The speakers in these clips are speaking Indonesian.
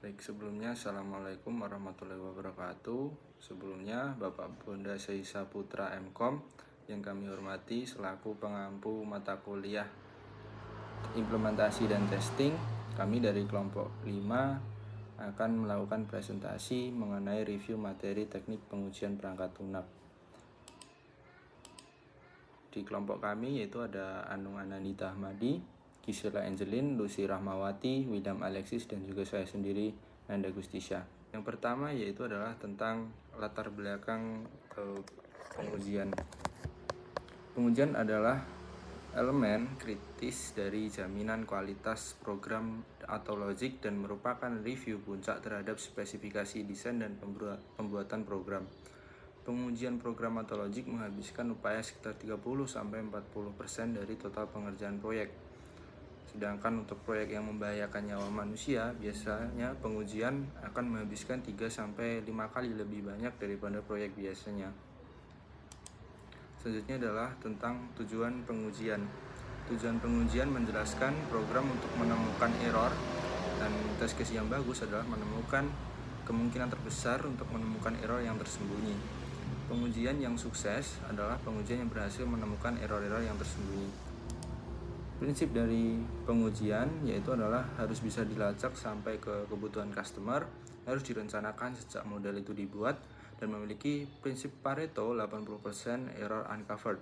Baik, sebelumnya Assalamualaikum warahmatullahi wabarakatuh. Sebelumnya Bapak Bonda Seisa Putra MKom yang kami hormati selaku pengampu mata kuliah implementasi dan testing, kami dari kelompok 5 akan melakukan presentasi mengenai review materi teknik pengujian perangkat lunak. Di kelompok kami yaitu ada Anung Anandita Ahmadi, Gisela Angelin, Lucy Rahmawati, Widam Alexis, dan juga saya sendiri, Nanda Gustisya. Yang pertama yaitu adalah tentang latar belakang pengujian. Pengujian adalah elemen kritis dari jaminan kualitas program atau logik dan merupakan review puncak terhadap spesifikasi desain dan pembuatan program. Pengujian program atau logik menghabiskan upaya sekitar 30-40% dari total pengerjaan proyek. Sedangkan untuk proyek yang membahayakan nyawa manusia, biasanya pengujian akan menghabiskan 3-5 kali lebih banyak daripada proyek biasanya. Selanjutnya adalah tentang tujuan pengujian. Tujuan pengujian menjelaskan program untuk menemukan error, dan test case yang bagus adalah menemukan kemungkinan terbesar untuk menemukan error yang tersembunyi. Pengujian yang sukses adalah pengujian yang berhasil menemukan error-error yang tersembunyi. Prinsip dari pengujian yaitu adalah harus bisa dilacak sampai ke kebutuhan customer, harus direncanakan sejak model itu dibuat, dan memiliki prinsip Pareto 80% error uncovered.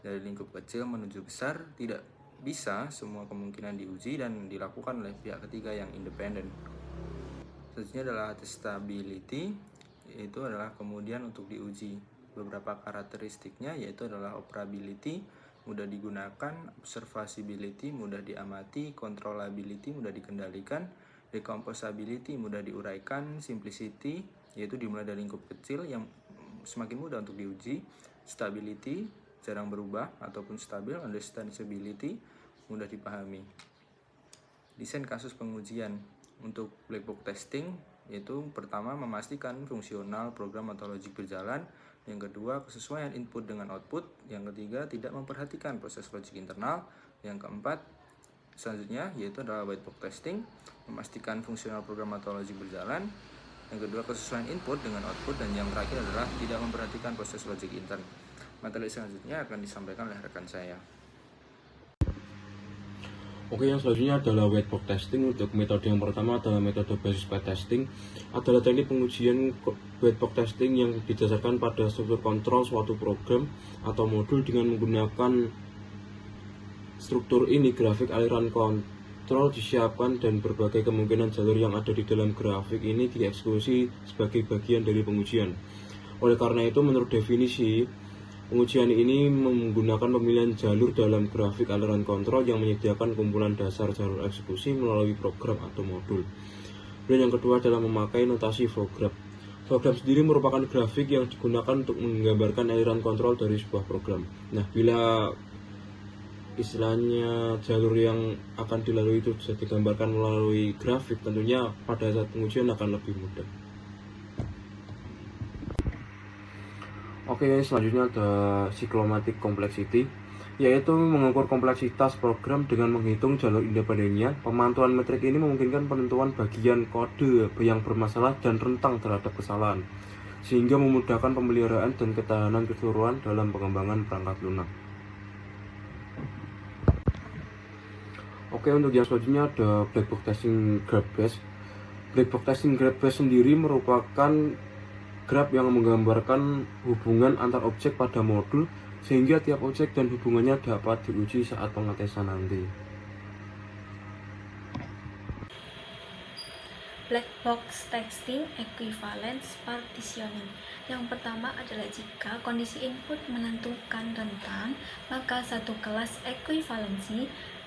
Dari lingkup kecil menuju besar, tidak bisa semua kemungkinan diuji dan dilakukan oleh pihak ketiga yang independen. Selanjutnya adalah testability, yaitu adalah kemudian untuk diuji. Beberapa karakteristiknya yaitu adalah operability, mudah digunakan, observability, mudah diamati, controllability, mudah dikendalikan, decomposability, mudah diuraikan, simplicity, yaitu dimulai dari lingkup kecil yang semakin mudah untuk diuji, stability, jarang berubah ataupun stabil, understandability, mudah dipahami. Desain kasus pengujian untuk black box testing yaitu pertama memastikan fungsional program atau logik berjalan, yang kedua kesesuaian input dengan output, yang ketiga tidak memperhatikan proses logik internal, yang keempat selanjutnya yaitu adalah white box testing, memastikan fungsional program atau logik berjalan, yang kedua kesesuaian input dengan output, dan yang terakhir adalah tidak memperhatikan proses logik intern. Materi selanjutnya akan disampaikan oleh rekan saya. Oke, yang selanjutnya adalah white box testing. Untuk metode yang pertama adalah metode basis path testing, adalah teknik pengujian white box testing yang didasarkan pada struktur kontrol suatu program atau modul dengan menggunakan struktur ini. Grafik aliran kontrol disiapkan dan berbagai kemungkinan jalur yang ada di dalam grafik ini dieksekusi sebagai bagian dari pengujian. Oleh karena itu, menurut definisi, pengujian ini menggunakan pemilihan jalur dalam grafik aliran kontrol yang menyediakan kumpulan dasar jalur eksekusi melalui program atau modul. Dan yang kedua adalah memakai notasi program. Program sendiri merupakan grafik yang digunakan untuk menggambarkan aliran kontrol dari sebuah program. Nah, bila istilahnya jalur yang akan dilalui itu bisa digambarkan melalui grafik, tentunya pada saat pengujian akan lebih mudah. Oke, selanjutnya ada cyclomatic complexity, yaitu mengukur kompleksitas program dengan menghitung jalur independennya. Pemantuan metrik ini memungkinkan penentuan bagian kode yang bermasalah dan rentang terhadap kesalahan, sehingga memudahkan pemeliharaan dan ketahanan keseluruhan dalam pengembangan perangkat lunak. Oke, untuk yang selanjutnya ada black box testing graph base. Black box testing graph base sendiri merupakan graf yang menggambarkan hubungan antar objek pada modul, sehingga tiap objek dan hubungannya dapat diuji saat pengetesan nanti. Black box testing equivalence partitioning. Yang pertama adalah jika kondisi input menentukan rentang, maka satu kelas ekuivalensi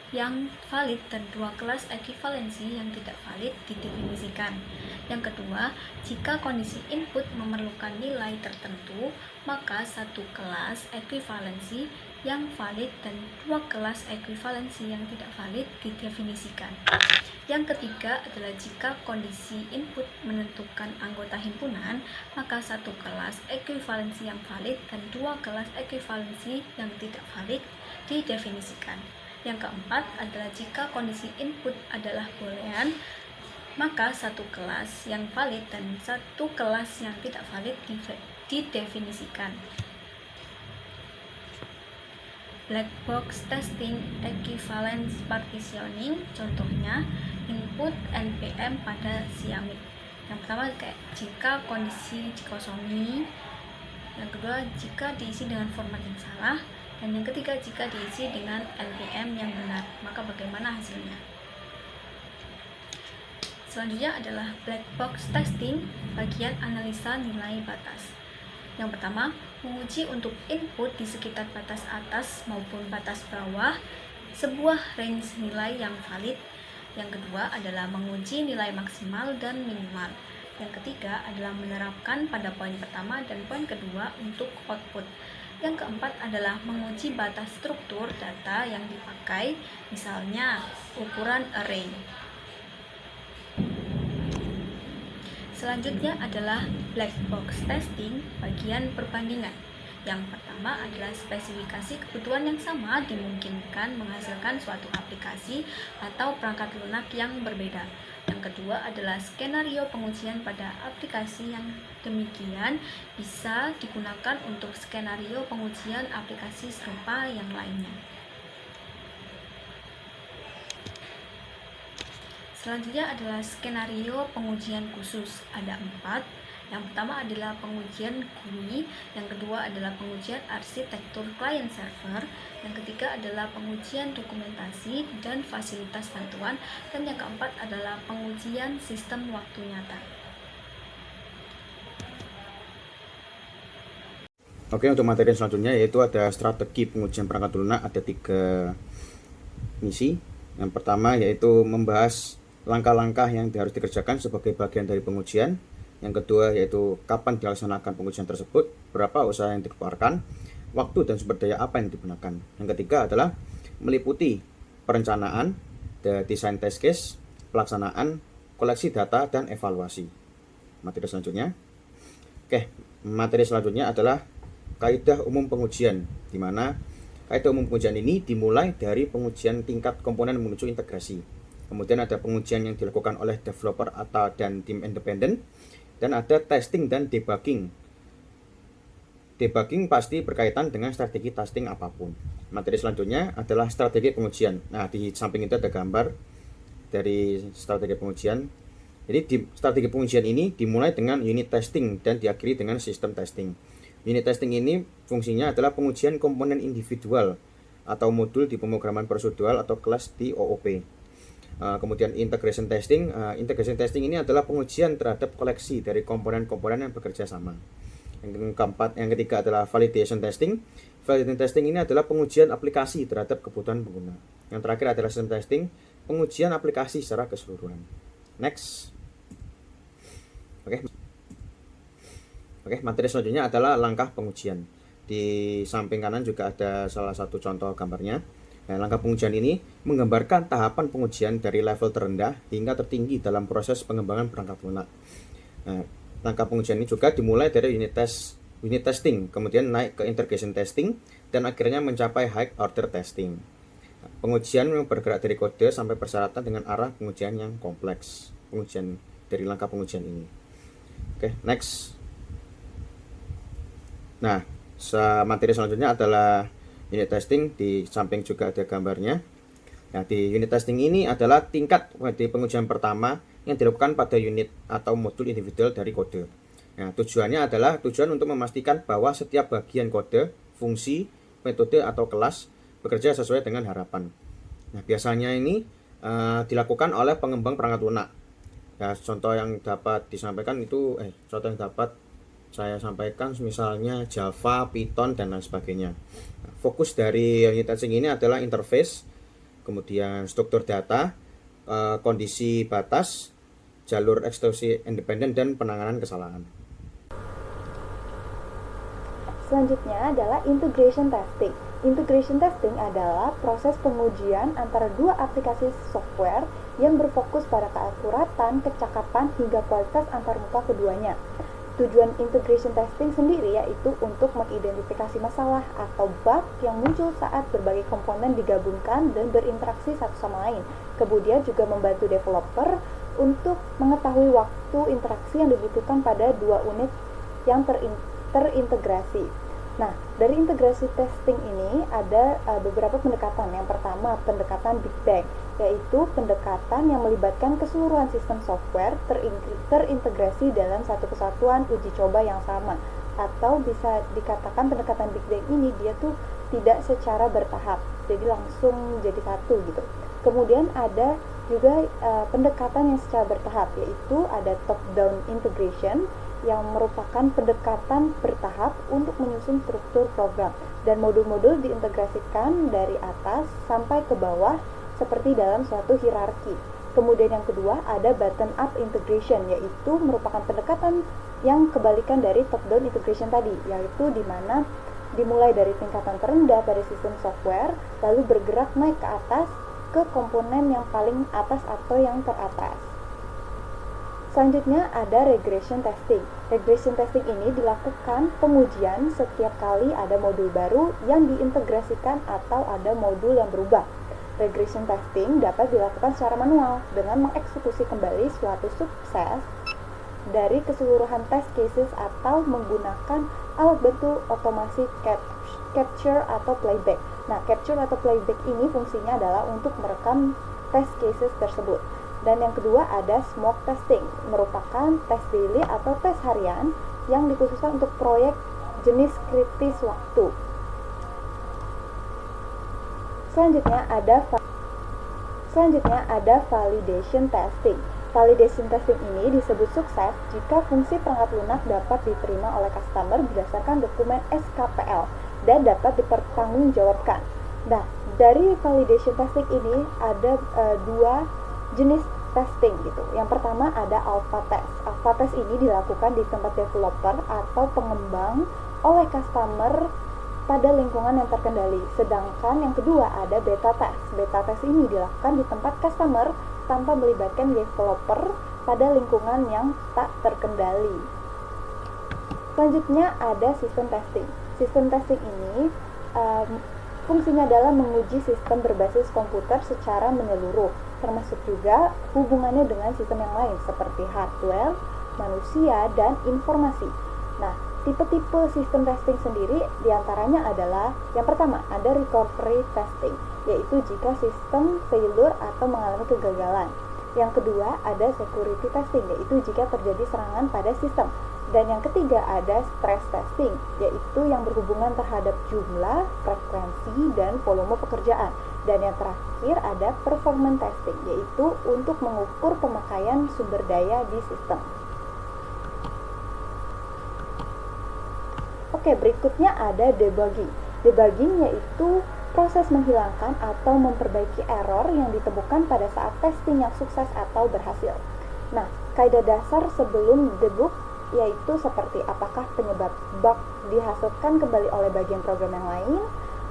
yang valid dan dua kelas ekuivalensi yang tidak valid didefinisikan. Yang kedua, jika kondisi input memerlukan nilai tertentu, maka satu kelas ekuivalensi yang valid dan dua kelas ekuivalensi yang tidak valid didefinisikan. Yang ketiga adalah jika kondisi input menentukan anggota himpunan, maka satu kelas ekuivalensi yang valid dan dua kelas ekuivalensi yang tidak valid didefinisikan. Yang keempat adalah jika kondisi input adalah boolean, maka satu kelas yang valid dan satu kelas yang tidak valid didefinisikan. Black box testing equivalence partitioning, contohnya input npm pada Siamik. Yang pertama jika kondisi dikosongi, yang kedua jika diisi dengan format yang salah, dan yang ketiga jika diisi dengan npm yang benar. Maka bagaimana hasilnya? Selanjutnya adalah black box testing, bagian analisa nilai batas. Yang pertama, menguji untuk input di sekitar batas atas maupun batas bawah sebuah range nilai yang valid. Yang kedua adalah menguji nilai maksimal dan minimal. Yang ketiga adalah menerapkan pada poin pertama dan poin kedua untuk output. Yang keempat adalah menguji batas struktur data yang dipakai, misalnya ukuran array. Selanjutnya adalah black box testing, bagian perbandingan. Yang pertama adalah spesifikasi kebutuhan yang sama dimungkinkan menghasilkan suatu aplikasi atau perangkat lunak yang berbeda. Yang kedua adalah skenario pengujian pada aplikasi yang demikian bisa digunakan untuk skenario pengujian aplikasi serupa yang lainnya. Selanjutnya adalah skenario pengujian khusus. Ada 4. Yang pertama adalah pengujian GUI, yang kedua adalah pengujian arsitektur client server, yang ketiga adalah pengujian dokumentasi dan fasilitas bantuan, dan yang keempat adalah pengujian sistem waktu nyata. Oke, untuk materi selanjutnya yaitu ada strategi pengujian perangkat lunak. Ada 3 misi. Yang pertama yaitu membahas langkah-langkah yang harus dikerjakan sebagai bagian dari pengujian. Yang kedua yaitu kapan dilaksanakan pengujian tersebut, berapa usaha yang dikeluarkan, waktu dan sumber daya apa yang digunakan. Yang ketiga adalah meliputi perencanaan, desain test case, pelaksanaan, koleksi data, dan evaluasi. Materi selanjutnya. Oke, materi selanjutnya adalah kaidah umum pengujian, di mana kaidah umum pengujian ini dimulai dari pengujian tingkat komponen menuju integrasi. Kemudian ada pengujian yang dilakukan oleh developer atau dan tim independen, dan ada testing dan debugging. Debugging pasti berkaitan dengan strategi testing apapun. Materi selanjutnya adalah strategi pengujian. Nah, di samping itu ada gambar dari strategi pengujian. Jadi strategi pengujian ini dimulai dengan unit testing dan diakhiri dengan sistem testing. Unit testing ini fungsinya adalah pengujian komponen individual atau modul di pemrograman prosedural atau kelas di OOP. Kemudian integration testing. Integration testing ini adalah pengujian terhadap koleksi dari komponen-komponen yang bekerja sama. Yang ketiga adalah validation testing. Validation testing ini adalah pengujian aplikasi terhadap kebutuhan pengguna. Yang terakhir adalah system testing, pengujian aplikasi secara keseluruhan. Next. Oke, materi selanjutnya adalah langkah pengujian. Di samping kanan juga ada salah satu contoh gambarnya. Nah, langkah pengujian ini menggambarkan tahapan pengujian dari level terendah hingga tertinggi dalam proses pengembangan perangkat lunak. Nah, langkah pengujian ini juga dimulai dari unit testing, kemudian naik ke integration testing, dan akhirnya mencapai high order testing. Nah, pengujian bergerak dari kode sampai persyaratan dengan arah pengujian yang kompleks. Pengujian dari langkah pengujian ini. Oke, next. Nah, materi selanjutnya adalah unit testing. Di samping juga ada gambarnya. Nah, di unit testing ini adalah tingkat di pengujian pertama yang dilakukan pada unit atau modul individual dari kode. Nah, tujuannya adalah untuk memastikan bahwa setiap bagian kode, fungsi, metode atau kelas bekerja sesuai dengan harapan. Nah, biasanya ini dilakukan oleh pengembang perangkat lunak. Ya, contoh yang dapat disampaikan itu contoh yang dapat saya sampaikan misalnya Java, Python, dan lain sebagainya. Nah, fokus dari unit testing ini adalah interface, kemudian struktur data, kondisi batas, jalur eksekusi independen, dan penanganan kesalahan. Selanjutnya adalah integration testing. Integration testing adalah proses pengujian antara dua aplikasi software yang berfokus pada keakuratan, kecakapan, hingga kualitas antarmuka keduanya. Tujuan integration testing sendiri yaitu untuk mengidentifikasi masalah atau bug yang muncul saat berbagai komponen digabungkan dan berinteraksi satu sama lain. Kemudian juga membantu developer untuk mengetahui waktu interaksi yang dibutuhkan pada dua unit yang terintegrasi. Nah, dari integrasi testing ini ada beberapa pendekatan. Yang pertama, pendekatan Big Bang, yaitu pendekatan yang melibatkan keseluruhan sistem software terintegrasi dalam satu kesatuan uji coba yang sama. Atau bisa dikatakan pendekatan Big Bang ini dia tuh tidak secara bertahap, jadi langsung jadi satu gitu. Kemudian ada juga pendekatan yang secara bertahap, yaitu ada top-down integration, yang merupakan pendekatan bertahap untuk menyusun struktur program dan modul-modul diintegrasikan dari atas sampai ke bawah seperti dalam suatu hierarki. Kemudian yang kedua ada bottom up integration, yaitu merupakan pendekatan yang kebalikan dari top down integration tadi, yaitu di mana dimulai dari tingkatan terendah pada sistem software lalu bergerak naik ke atas ke komponen yang paling atas atau yang teratas. Selanjutnya ada regression testing. Regression testing ini dilakukan pengujian setiap kali ada modul baru yang diintegrasikan atau ada modul yang berubah. Regression testing dapat dilakukan secara manual dengan mengeksekusi kembali suatu subset dari keseluruhan test cases atau menggunakan alat bantu otomasi capture atau playback. Nah, capture atau playback ini fungsinya adalah untuk merekam test cases tersebut. Dan yang kedua ada smoke testing, merupakan tes daily atau tes harian yang dikhususkan untuk proyek jenis kritis waktu. Selanjutnya ada validation testing. Validation testing ini disebut sukses jika fungsi perangkat lunak dapat diterima oleh customer berdasarkan dokumen SKPL dan dapat dipertanggungjawabkan. Nah, dari validation testing ini ada dua jenis testing gitu. Yang pertama ada alpha test. Alpha test ini dilakukan di tempat developer atau pengembang oleh customer pada lingkungan yang terkendali. Sedangkan yang kedua ada beta test. Beta test ini dilakukan di tempat customer tanpa melibatkan developer pada lingkungan yang tak terkendali. Selanjutnya ada sistem testing. Sistem testing ini fungsinya adalah menguji sistem berbasis komputer secara menyeluruh, termasuk juga hubungannya dengan sistem yang lain seperti hardware, manusia, dan informasi. Nah, tipe-tipe sistem testing sendiri diantaranya adalah yang pertama ada recovery testing, yaitu jika sistem failure atau mengalami kegagalan. Yang kedua ada security testing, yaitu jika terjadi serangan pada sistem. Dan yang ketiga ada stress testing, yaitu yang berhubungan terhadap jumlah, frekuensi, dan volume pekerjaan. Dan yang terakhir ada performance testing, yaitu untuk mengukur pemakaian sumber daya di sistem. Oke, berikutnya ada debugging. Debugging yaitu proses menghilangkan atau memperbaiki error yang ditemukan pada saat testing yang sukses atau berhasil. Nah, kaidah dasar sebelum debug yaitu seperti apakah penyebab bug dihasilkan kembali oleh bagian program yang lain,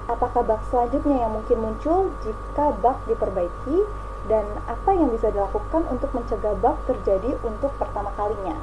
apakah bug selanjutnya yang mungkin muncul jika bug diperbaiki, dan apa yang bisa dilakukan untuk mencegah bug terjadi untuk pertama kalinya.